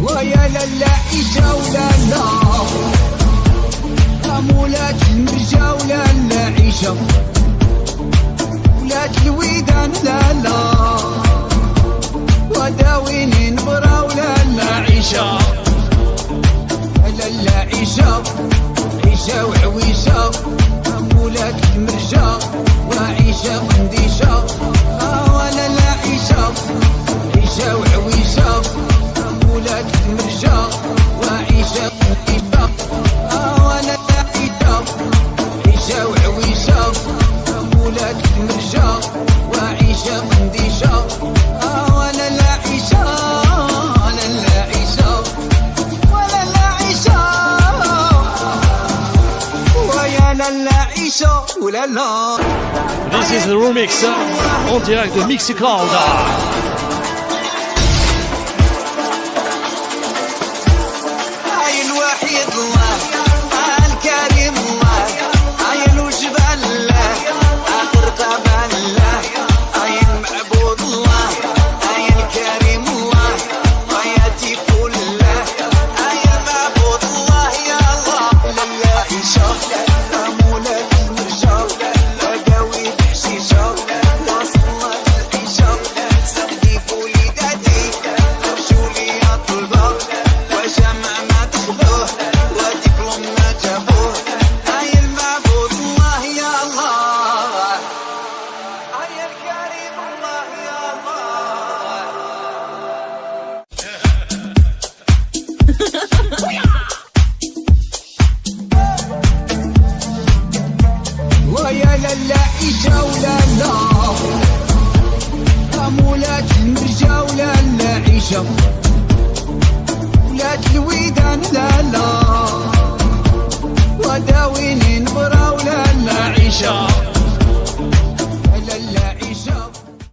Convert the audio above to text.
ويا لالا عيشة ولالا مولات المرجة ولالا عيشة ولات الويدان لالا وداويني نبرة ولالا عيشة لالا عيشة عيشة وعويشة مولات المرجة وعيشة قنديشة ولالا عيشة عيشة وعويشة مولات المرجة وعيشة قنديشة ولالا عيشة عيشة وعويشة مولات المرجة وعيشة قنديشة ولالا عيشة لالا عيشة ولالا عيشة ويا لالا عيشة ولالا. This is the remix en direct de Mixcloud. عين وحيد الله الكريم الله عين وجبال الله آخر قبال الله عين معبود الله عين كريم الله حياتي كلها عين معبود الله يا الله لالا عيشة مولات المرجة داوي بحشيشة وصلنا العيشة سقدي بوليداتي خرجوا لي طلبة وجمع ما دخلوه ودبلوم ما جابوه عين معبود الله يا الله عين كريم الله يا الله. ويا لالا عيشة ولالا مولات المرجة ولالا عيشة